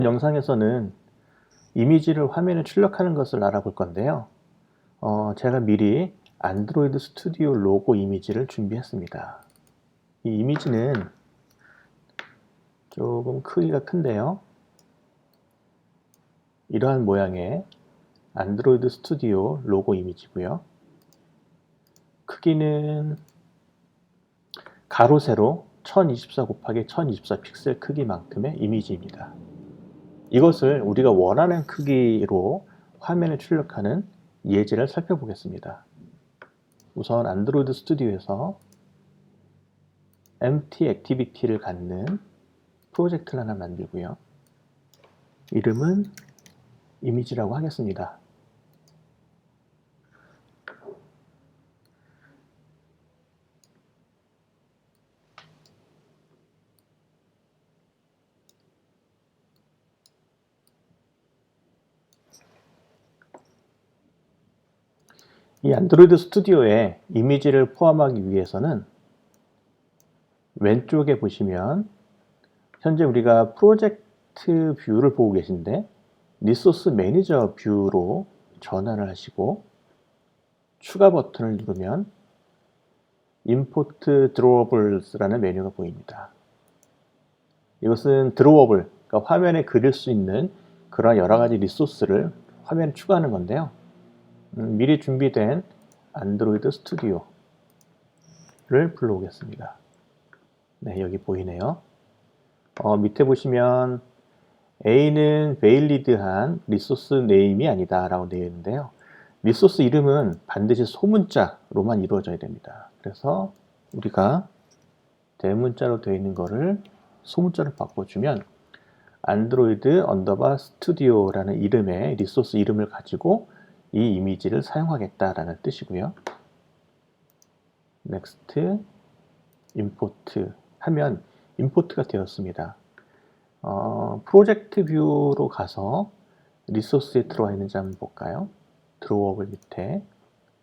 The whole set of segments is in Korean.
영상에서는 이미지를 화면에 출력하는 것을 알아볼 건데요. 제가 미리 안드로이드 스튜디오 로고 이미지를 준비했습니다. 이 이미지는 조금 크기가 큰데요. 이러한 모양의 안드로이드 스튜디오 로고 이미지고요. 크기는 가로 세로 1024 곱하기 1024 픽셀 크기만큼의 이미지입니다. 이것을 우리가 원하는 크기로 화면에 출력하는 예제를 살펴보겠습니다. 우선 안드로이드 스튜디오에서 empty activity를 갖는 프로젝트를 하나 만들고요. 이름은 이미지라고 하겠습니다. 이 안드로이드 스튜디오에 이미지를 포함하기 위해서는 왼쪽에 보시면 현재 우리가 프로젝트 뷰를 보고 계신데 리소스 매니저 뷰로 전환을 하시고 추가 버튼을 누르면 Import Drawables라는 메뉴가 보입니다. 이것은 드로워블, 그러니까 화면에 그릴 수 있는 그런 여러 가지 리소스를 화면에 추가하는 건데요. 미리 준비된 안드로이드 스튜디오를 불러오겠습니다. 네, 여기 보이네요. 밑에 보시면 A는 베일리드한 리소스 네임이 아니다 라고 되어 있는데요. 리소스 이름은 반드시 소문자로만 이루어져야 됩니다. 그래서 우리가 대문자로 되어 있는 거를 소문자로 바꿔주면 안드로이드 언더바 스튜디오라는 이름의 리소스 이름을 가지고 이 이미지를 사용하겠다라는 뜻이고요. Next, Import 하면 임포트가 되었습니다. 프로젝트 뷰로 가서 리소스에 들어와 있는지 한번 볼까요? 드로워블 밑에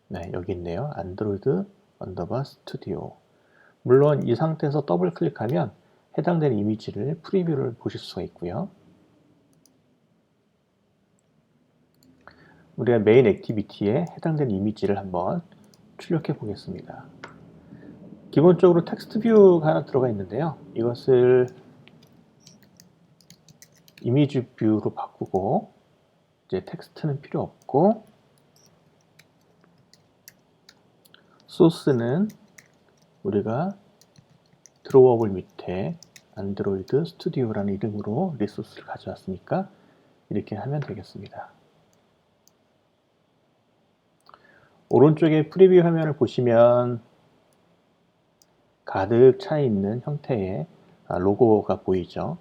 네, 여기 있네요. 안드로이드 언더바 스튜디오. 물론 이 상태에서 더블 클릭하면 해당되는 이미지를 프리뷰를 보실 수가 있고요. 우리가 메인 액티비티에 해당되는 이미지를 한번 출력해 보겠습니다. 기본적으로 텍스트 뷰가 하나 들어가 있는데요. 이것을 이미지 뷰로 바꾸고 이제 텍스트는 필요 없고 소스는 우리가 드로워블 밑에 안드로이드 스튜디오라는 이름으로 리소스를 가져왔으니까 이렇게 하면 되겠습니다. 오른쪽에 프리뷰 화면을 보시면 가득 차 있는 형태의 로고가 보이죠.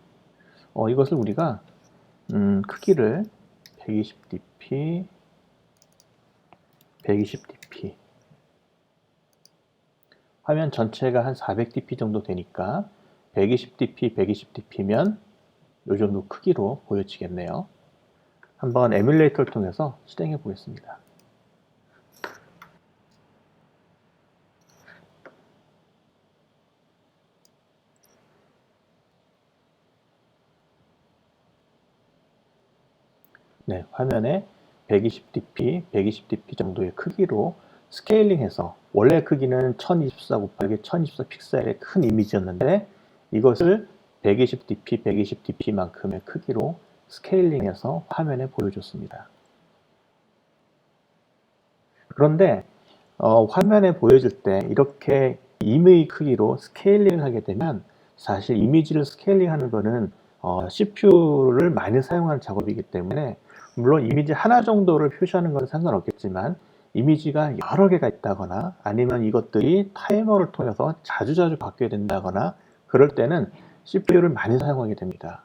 이것을 우리가 크기를 120dp, 120dp 화면 전체가 한 400dp 정도 되니까 120dp, 120dp면 이 정도 크기로 보여지겠네요. 한번 에뮬레이터를 통해서 실행해 보겠습니다. 네, 화면에 120dp, 120dp 정도의 크기로 스케일링해서 원래 크기는 1024 곱하기 1024 픽셀의 큰 이미지였는데 이것을 120dp, 120dp만큼의 크기로 스케일링해서 화면에 보여줬습니다. 그런데 화면에 보여질 때 이렇게 임의 크기로 스케일링을 하게 되면 사실 이미지를 스케일링하는 것은 CPU를 많이 사용하는 작업이기 때문에 물론 이미지 하나 정도를 표시하는 것은 상관없겠지만 이미지가 여러 개가 있다거나 아니면 이것들이 타이머를 통해서 자주자주 바뀌어야 된다거나 그럴 때는 CPU를 많이 사용하게 됩니다.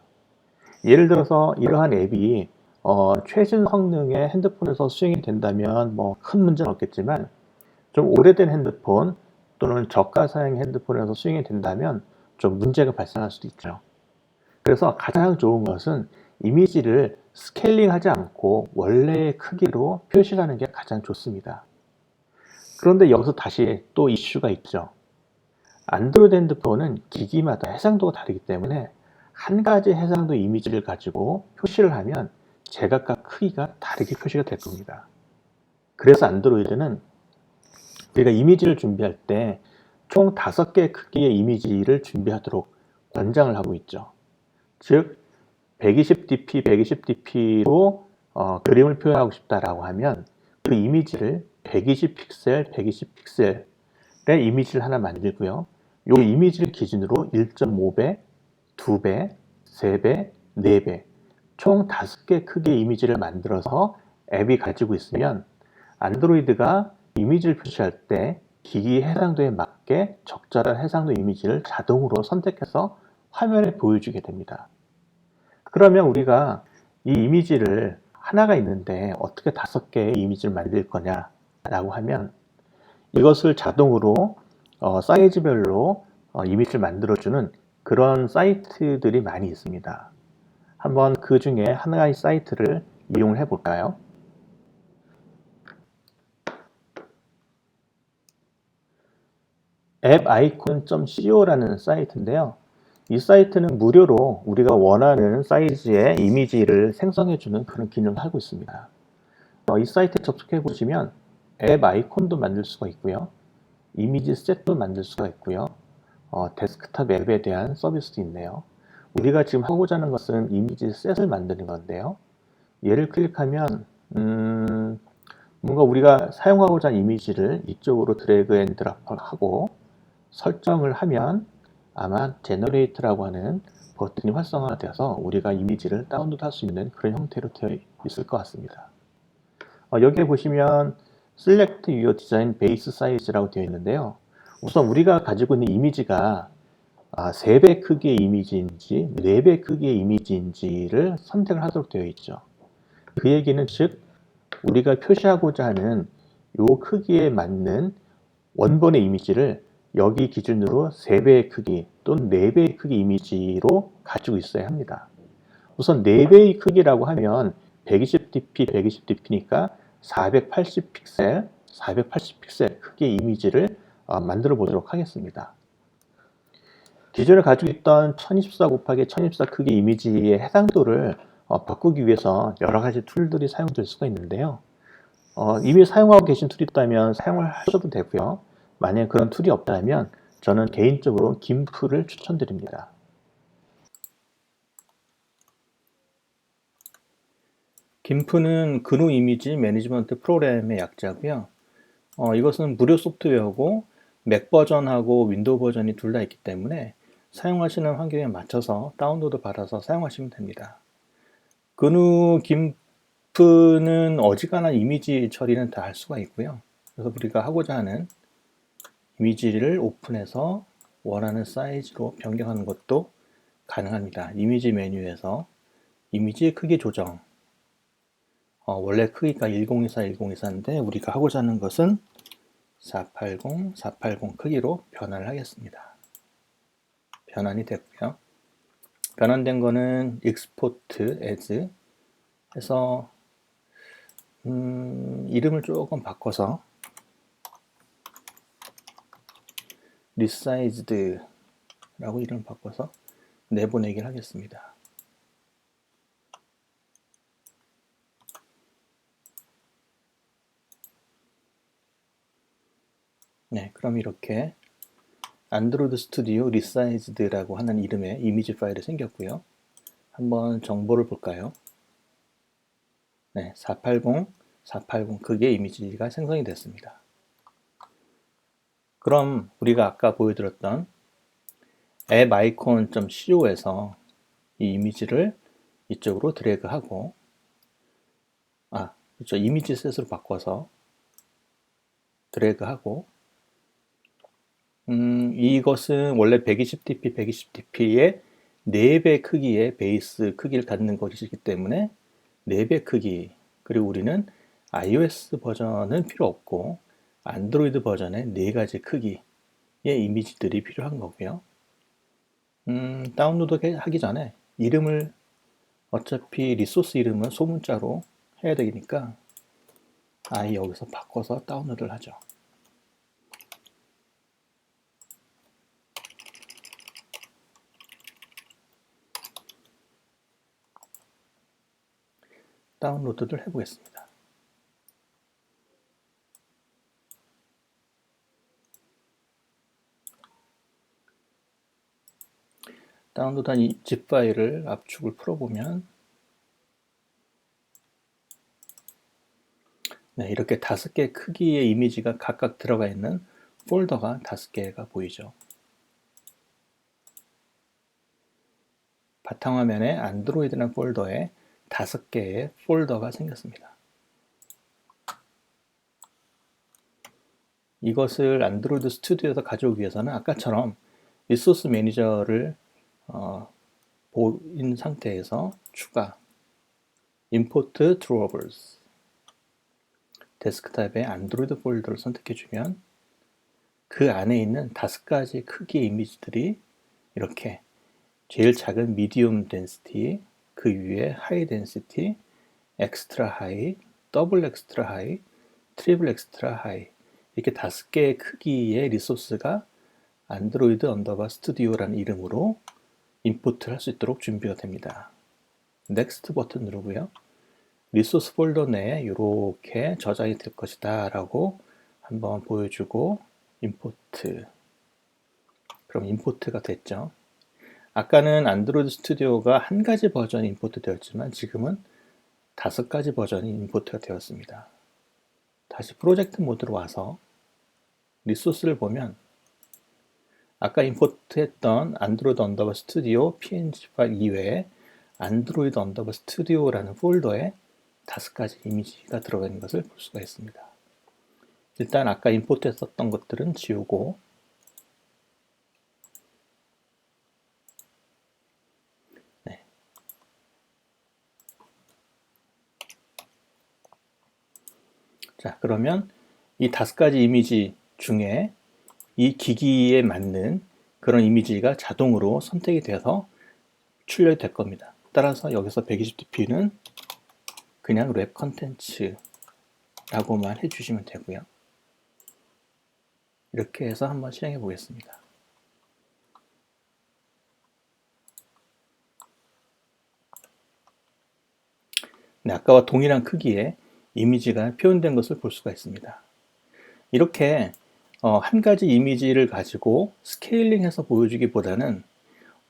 예를 들어서 이러한 앱이 최신 성능의 핸드폰에서 수행이 된다면 뭐 큰 문제는 없겠지만 좀 오래된 핸드폰 또는 저가사양 핸드폰에서 수행이 된다면 좀 문제가 발생할 수도 있죠. 그래서 가장 좋은 것은 이미지를 스케일링하지 않고 원래의 크기로 표시하는 게 가장 좋습니다. 그런데 여기서 다시 또 이슈가 있죠. 안드로이드 핸드폰은 기기마다 해상도가 다르기 때문에 한 가지 해상도 이미지를 가지고 표시를 하면 제각각 크기가 다르게 표시가 될 겁니다. 그래서 안드로이드는 우리가 이미지를 준비할 때 총 5개 크기의 이미지를 준비하도록 권장을 하고 있죠. 즉 120dp, 120dp로 그림을 표현하고 싶다라고 하면 그 이미지를 120픽셀, 120픽셀의 이미지를 하나 만들고요. 이 이미지를 기준으로 1.5배, 2배, 3배, 4배 총 5개 크기의 이미지를 만들어서 앱이 가지고 있으면 안드로이드가 이미지를 표시할 때 기기 해상도에 맞게 적절한 해상도 이미지를 자동으로 선택해서 화면에 보여주게 됩니다. 그러면 우리가 이 이미지를 하나가 있는데 어떻게 5개의 이미지를 만들 거냐 라고 하면 이것을 자동으로 사이즈별로 이미지를 만들어주는 그런 사이트들이 많이 있습니다. 한번 그 중에 하나의 사이트를 이용을 해 볼까요? 앱아이콘.co라는 사이트인데요. 이 사이트는 무료로 우리가 원하는 사이즈의 이미지를 생성해주는 그런 기능을 하고 있습니다. 이 사이트에 접속해 보시면 앱 아이콘도 만들 수가 있고요. 이미지 셋도 만들 수가 있고요. 데스크탑 앱에 대한 서비스도 있네요. 우리가 지금 하고자 하는 것은 이미지 셋을 만드는 건데요. 얘를 클릭하면 뭔가 우리가 사용하고자 하는 이미지를 이쪽으로 드래그 앤 드랍을 하고 설정을 하면 아마 제너레이트라고 하는 버튼이 활성화되어서 우리가 이미지를 다운로드 할 수 있는 그런 형태로 되어 있을 것 같습니다. 여기에 보시면 Select Your Design Base Size라고 되어 있는데요. 우선 우리가 가지고 있는 이미지가 3배 크기의 이미지인지 4배 크기의 이미지인지를 선택을 하도록 되어 있죠. 그 얘기는 즉 우리가 표시하고자 하는 이 크기에 맞는 원본의 이미지를 여기 기준으로 3배의 크기 또는 4배의 크기 이미지로 가지고 있어야 합니다. 우선 4배의 크기라고 하면 120dp, 120dp니까 480픽셀, 480픽셀 크기의 이미지를 만들어 보도록 하겠습니다. 기존에 가지고 있던 1024 곱하기 1024 크기 이미지의 해상도를 바꾸기 위해서 여러 가지 툴들이 사용될 수가 있는데요. 이미 사용하고 계신 툴이 있다면 사용을 하셔도 되고요. 만약 그런 툴이 없다면 저는 개인적으로 김프를 추천드립니다. 김프는 GNU 이미지 매니지먼트 프로그램의 약자고요. 이것은 무료 소프트웨어고 맥 버전하고 윈도우 버전이 둘 다 있기 때문에 사용하시는 환경에 맞춰서 다운로드 받아서 사용하시면 됩니다. GNU 김프는 어지간한 이미지 처리는 다 할 수가 있고요. 그래서 우리가 하고자 하는 이미지를 오픈해서 원하는 사이즈로 변경하는 것도 가능합니다. 이미지 메뉴에서 이미지 크기 조정, 원래 크기가 1024, 1024인데 우리가 하고자 하는 것은 480, 480 크기로 변환을 하겠습니다. 변환이 됐고요. 변환된 거는 export as 해서 이름을 조금 바꿔서 resized 라고 이름을 바꿔서 내보내기를 하겠습니다. 네, 그럼 이렇게 안드로이드 스튜디오 resized라고 하는 이름의 이미지 파일이 생겼고요. 한번 정보를 볼까요? 네, 480, 480 크기의 이미지가 생성이 됐습니다. 그럼 우리가 아까 보여드렸던 앱아이콘.co에서 이 이미지를 이쪽으로 드래그하고 그렇죠. 이미지 셋으로 바꿔서 드래그하고 이것은 원래 120dp, 120dp의 4배 크기의 베이스 크기를 갖는 것이기 때문에 4배 크기, 그리고 우리는 iOS 버전은 필요 없고 안드로이드 버전의 4가지 크기의 이미지들이 필요한 거고요. 다운로드 하기 전에 이름을 어차피 리소스 이름은 소문자로 해야 되니까 여기서 바꿔서 다운로드를 하죠. 다운로드를 해보겠습니다. 다운로드한 이 zip 파일을 압축을 풀어보면 네, 이렇게 5개 크기의 이미지가 각각 들어가 있는 폴더가 5개가 보이죠. 바탕화면에 안드로이드라는 폴더에 5개의 폴더가 생겼습니다. 이것을 안드로이드 스튜디오에서 가져오기 위해서는 아까처럼 리소스 매니저를 보인 상태에서 추가 import drawers 데스크탑의 안드로이드 폴더를 선택해주면 그 안에 있는 5가지 크기의 이미지들이 이렇게 제일 작은 medium density, 그 위에 high density, extra high, double extra high, triple extra high 이렇게 5개의 크기의 리소스가 안드로이드 언더바 스튜디오라는 이름으로 임포트를 할 수 있도록 준비가 됩니다. 넥스트 버튼 누르고요. 리소스 폴더 내에 이렇게 저장이 될 것이다 라고 한번 보여주고 임포트. 그럼 임포트가 됐죠. 아까는 안드로이드 스튜디오가 한 가지 버전이 임포트 되었지만 지금은 5가지 버전이 임포트가 되었습니다. 다시 프로젝트 모드로 와서 리소스를 보면 아까 임포트했던 안드로이드 언더바 스튜디오 png 파일 이외에 안드로이드 언더바 스튜디오라는 폴더에 5가지 이미지가 들어가 있는 것을 볼 수가 있습니다. 일단 아까 임포트했었던 것들은 지우고 네. 자, 그러면 이 5가지 이미지 중에 이 기기에 맞는 그런 이미지가 자동으로 선택이 돼서 출력이 될 겁니다. 따라서 여기서 120dp는 그냥 랩 컨텐츠라고만 해주시면 되고요. 이렇게 해서 한번 실행해 보겠습니다. 네, 아까와 동일한 크기의 이미지가 표현된 것을 볼 수가 있습니다. 이렇게 한 가지 이미지를 가지고 스케일링해서 보여주기보다는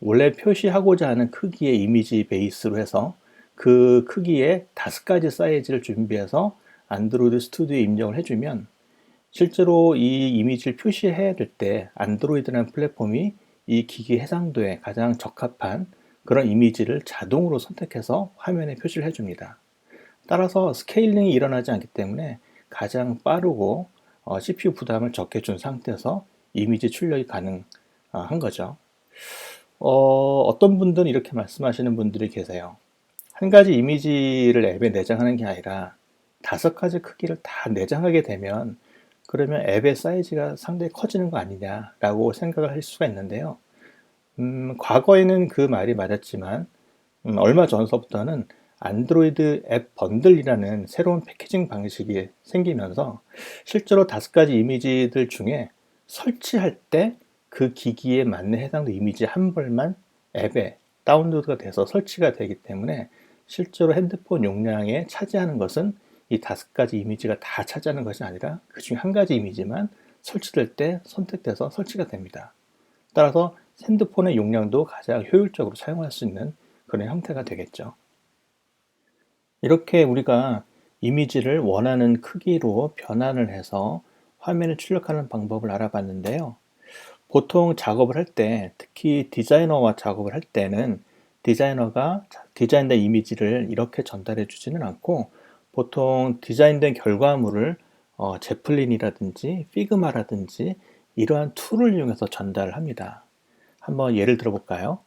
원래 표시하고자 하는 크기의 이미지 베이스로 해서 그 크기의 5가지 사이즈를 준비해서 안드로이드 스튜디오에 입력을 해주면 실제로 이 이미지를 표시해야 될 때 안드로이드라는 플랫폼이 이 기기 해상도에 가장 적합한 그런 이미지를 자동으로 선택해서 화면에 표시를 해줍니다. 따라서 스케일링이 일어나지 않기 때문에 가장 빠르고 CPU 부담을 적게 준 상태에서 이미지 출력이 가능한 거죠. 어떤 분들은 이렇게 말씀하시는 분들이 계세요. 한 가지 이미지를 앱에 내장하는 게 아니라 5가지 크기를 다 내장하게 되면 그러면 앱의 사이즈가 상당히 커지는 거 아니냐라고 생각을 할 수가 있는데요. 과거에는 그 말이 맞았지만 얼마 전서부터는 안드로이드 앱 번들이라는 새로운 패키징 방식이 생기면서 실제로 5가지 이미지들 중에 설치할 때 그 기기에 맞는 해당되는 이미지 한 벌만 앱에 다운로드가 돼서 설치가 되기 때문에 실제로 핸드폰 용량에 차지하는 것은 이 5가지 이미지가 다 차지하는 것이 아니라 그 중에 한 가지 이미지만 설치될 때 선택돼서 설치가 됩니다. 따라서 핸드폰의 용량도 가장 효율적으로 사용할 수 있는 그런 형태가 되겠죠. 이렇게 우리가 이미지를 원하는 크기로 변환을 해서 화면에 출력하는 방법을 알아봤는데요. 보통 작업을 할 때, 특히 디자이너와 작업을 할 때는 디자이너가 디자인된 이미지를 이렇게 전달해 주지는 않고 보통 디자인된 결과물을 제플린이라든지 피그마라든지 이러한 툴을 이용해서 전달을 합니다. 한번 예를 들어볼까요?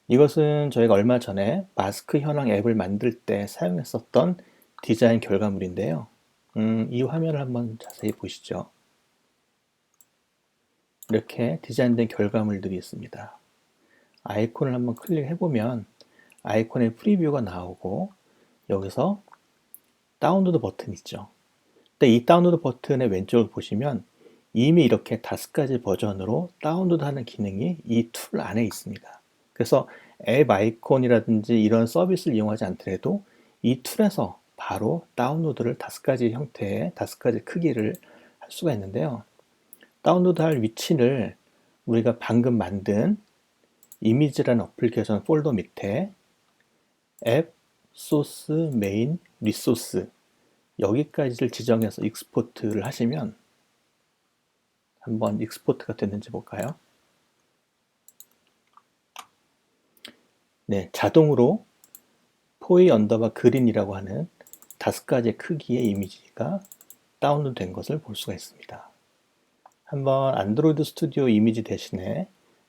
이것은 저희가 얼마 전에 마스크 현황 앱을 만들 때 사용했었던 디자인 결과물인데요. 이 화면을 한번 자세히 보시죠. 이렇게 디자인된 결과물들이 있습니다. 아이콘을 한번 클릭해보면 아이콘의 프리뷰가 나오고 여기서 다운로드 버튼 있죠. 근데 이 다운로드 버튼의 왼쪽을 보시면 이미 이렇게 5가지 버전으로 다운로드 하는 기능이 이 툴 안에 있습니다. 그래서 앱 아이콘이라든지 이런 서비스를 이용하지 않더라도 이 툴에서 바로 다운로드를 5가지 형태의 5가지 크기를 할 수가 있는데요. 다운로드할 위치를 우리가 방금 만든 이미지라는 어플리케이션 폴더 밑에 앱, 소스, 메인, 리소스 여기까지를 지정해서 익스포트를 하시면 한번 익스포트가 됐는지 볼까요? 네, 자동으로 포이 언더바 그린이라고 하는 5가지 크기의 이미지가 다운로드 된 것을 볼 수가 있습니다. 한번 안드로이드 스튜디오 이미지 대신에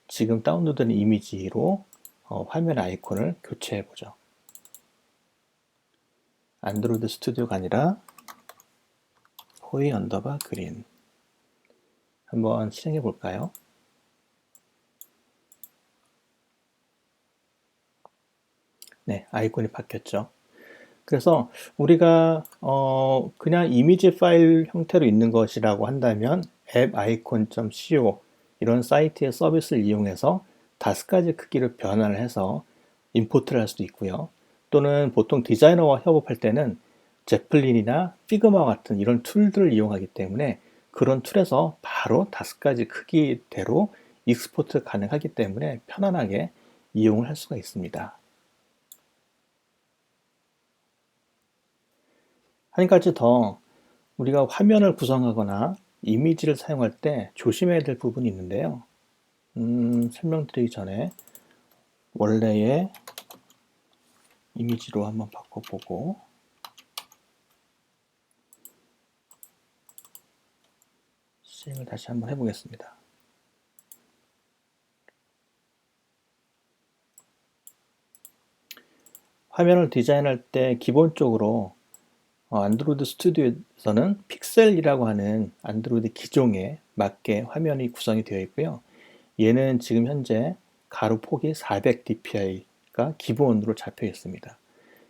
지금 다운로드된 이미지로 화면 아이콘을 교체해 보죠. 안드로이드 스튜디오가 아니라 포이 언더바 그린 한번 실행해 볼까요? 네, 아이콘이 바뀌었죠. 그래서 우리가 그냥 이미지 파일 형태로 있는 것이라고 한다면 앱아이콘.co 이런 사이트의 서비스를 이용해서 5가지 크기를 변환을 해서 임포트를 할 수도 있고요. 또는 보통 디자이너와 협업할 때는 제플린이나 피그마 같은 이런 툴들을 이용하기 때문에 그런 툴에서 바로 5가지 크기대로 익스포트 가능하기 때문에 편안하게 이용을 할 수가 있습니다. 한 가지 더 우리가 화면을 구성하거나 이미지를 사용할 때 조심해야 될 부분이 있는데요. 설명드리기 전에 원래의 이미지로 한번 바꿔보고 실행을 다시 한번 해보겠습니다. 화면을 디자인할 때 기본적으로 안드로이드 스튜디오에서는 픽셀이라고 하는 안드로이드 기종에 맞게 화면이 구성이 되어 있고요. 얘는 지금 현재 가로 폭이 400dpi가 기본으로 잡혀 있습니다.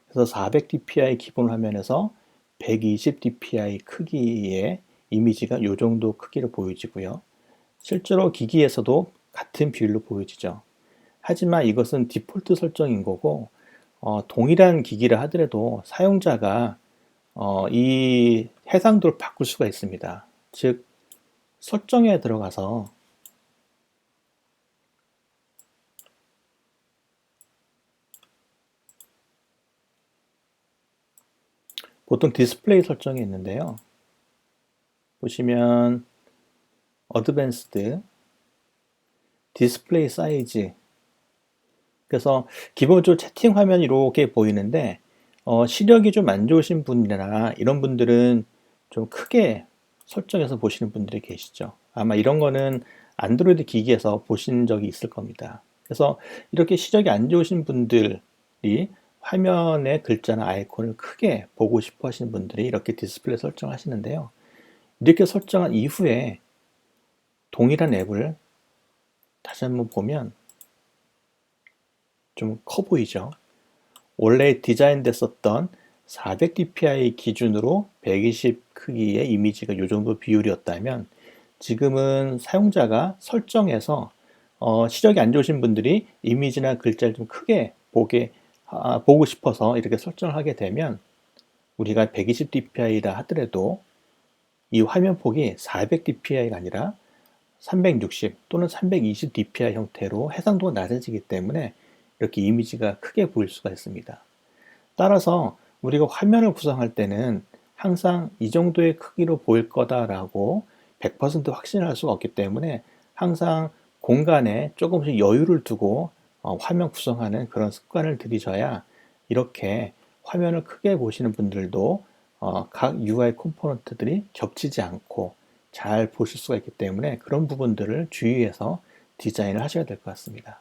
그래서 400dpi 기본 화면에서 120dpi 크기의 이미지가 이 정도 크기로 보여지고요. 실제로 기기에서도 같은 비율로 보여지죠. 하지만 이것은 디폴트 설정인 거고 동일한 기기를 하더라도 사용자가 이 해상도를 바꿀 수가 있습니다. 즉 설정에 들어가서 보통 디스플레이 설정이 있는데요. 보시면 어드밴스드 디스플레이 사이즈 그래서 기본적으로 채팅 화면이 이렇게 보이는데 시력이 좀 안 좋으신 분이나 이런 분들은 좀 크게 설정해서 보시는 분들이 계시죠. 아마 이런 거는 안드로이드 기기에서 보신 적이 있을 겁니다. 그래서 이렇게 시력이 안 좋으신 분들이 화면의 글자나 아이콘을 크게 보고 싶어 하시는 분들이 이렇게 디스플레이 설정하시는데요. 이렇게 설정한 이후에 동일한 앱을 다시 한번 보면 좀 커 보이죠. 원래 디자인됐었던 400dpi 기준으로 120 크기의 이미지가 이 정도 비율이었다면 지금은 사용자가 설정해서 시력이 안 좋으신 분들이 이미지나 글자를 좀 크게 보고 싶어서 이렇게 설정을 하게 되면 우리가 120dpi라 하더라도 이 화면 폭이 400dpi가 아니라 360 또는 320dpi 형태로 해상도가 낮아지기 때문에 이렇게 이미지가 크게 보일 수가 있습니다. 따라서 우리가 화면을 구성할 때는 항상 이 정도의 크기로 보일 거다라고 100% 확신을 할 수가 없기 때문에 항상 공간에 조금씩 여유를 두고 화면 구성하는 그런 습관을 들이셔야 이렇게 화면을 크게 보시는 분들도 각 UI 컴포넌트들이 겹치지 않고 잘 보실 수가 있기 때문에 그런 부분들을 주의해서 디자인을 하셔야 될 것 같습니다.